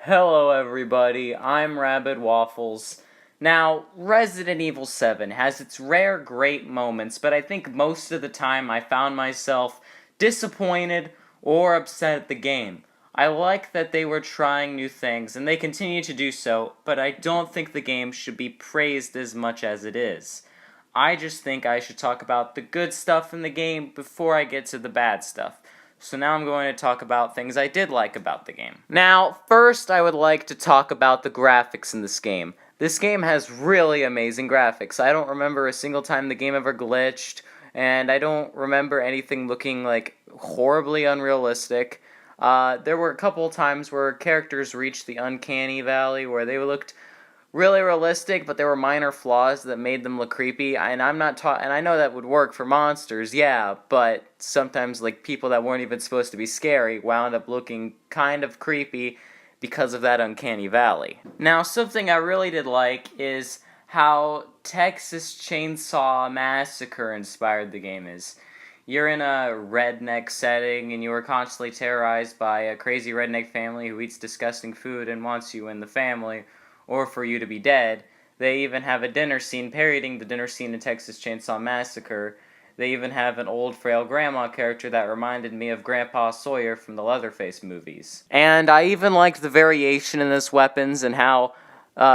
Hello everybody, I'm Rabbit Waffles. Now, Resident Evil 7 has its rare great moments, but I think most of the time I found myself disappointed or upset at the game. I like that they were trying new things, and they continue to do so, but I don't think the game should be praised as much as it is. I just think I should talk about the good stuff in the game before I get to the bad stuff. So now I'm going to talk about things I did like about the game. Now, first I would like to talk about the graphics in this game. This game has really amazing graphics. I don't remember a single time the game ever glitched, and I don't remember anything looking like horribly unrealistic. There were a couple times where characters reached the uncanny valley where they looked really realistic, but there were minor flaws that made them look creepy. And and I know that would work for monsters, yeah, but sometimes like people that weren't even supposed to be scary wound up looking kind of creepy because of that uncanny valley. Now, something I really did like is how Texas Chainsaw Massacre inspired the game is. You're in a redneck setting, and you are constantly terrorized by a crazy redneck family who eats disgusting food and wants you in the family, or for you to be dead. They even have a dinner scene parodying the dinner scene in Texas Chainsaw Massacre. They even have an old frail grandma character that reminded me of Grandpa Sawyer from the Leatherface movies. And I even liked the variation in this weapons and how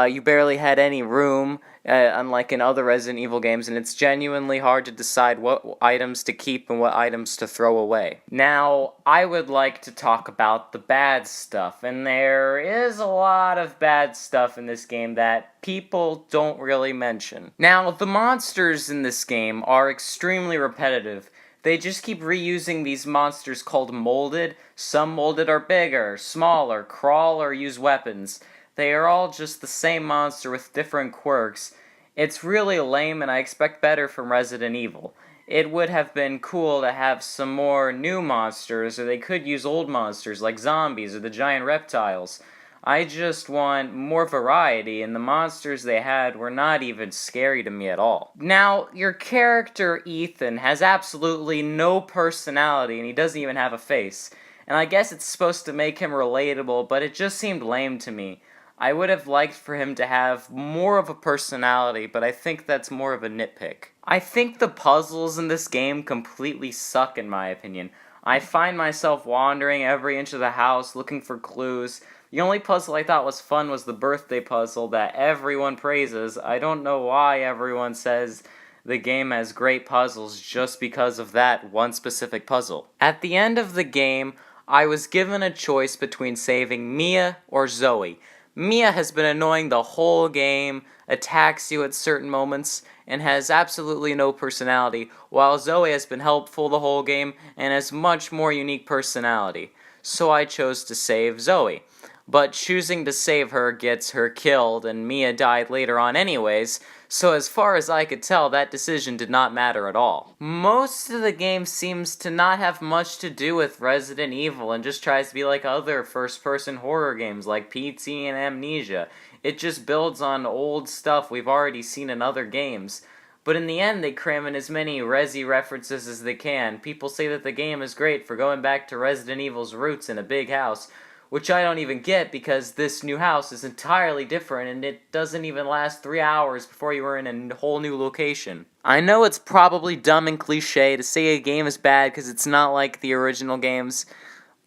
you barely had any room, unlike in other Resident Evil games, and it's genuinely hard to decide what items to keep and what items to throw away. Now, I would like to talk about the bad stuff, and there is a lot of bad stuff in this game that people don't really mention. Now, the monsters in this game are extremely repetitive. They just keep reusing these monsters called molded. Some molded are bigger, smaller, crawl, or use weapons. They are all just the same monster with different quirks. It's really lame, and I expect better from Resident Evil. It would have been cool to have some more new monsters, or they could use old monsters like zombies or the giant reptiles. I just want more variety, and the monsters they had were not even scary to me at all. Now, your character, Ethan, has absolutely no personality, and he doesn't even have a face. And I guess it's supposed to make him relatable, but it just seemed lame to me. I would have liked for him to have more of a personality, but I think that's more of a nitpick. I think the puzzles in this game completely suck, in my opinion. I find myself wandering every inch of the house looking for clues. The only puzzle I thought was fun was the birthday puzzle that everyone praises. I don't know why everyone says the game has great puzzles just because of that one specific puzzle. At the end of the game, I was given a choice between saving Mia or Zoe. Mia has been annoying the whole game, attacks you at certain moments, and has absolutely no personality, while Zoe has been helpful the whole game and has much more unique personality. So I chose to save Zoe. But choosing to save her gets her killed, and Mia died later on anyways, so as far as I could tell, that decision did not matter at all. Most of the game seems to not have much to do with Resident Evil and just tries to be like other first-person horror games like PT and Amnesia. It just builds on old stuff we've already seen in other games. But in the end, they cram in as many Resi references as they can. People say that the game is great for going back to Resident Evil's roots in a big house, which I don't even get because this new house is entirely different and it doesn't even last 3 hours before you are in a whole new location. I know it's probably dumb and cliche to say a game is bad because it's not like the original games,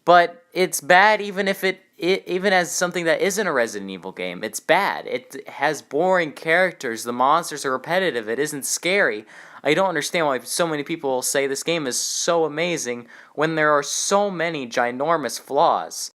but it's bad even if even as something that isn't a Resident Evil game. It's bad. It has boring characters. The monsters are repetitive. It isn't scary. I don't understand why so many people say this game is so amazing when there are so many ginormous flaws.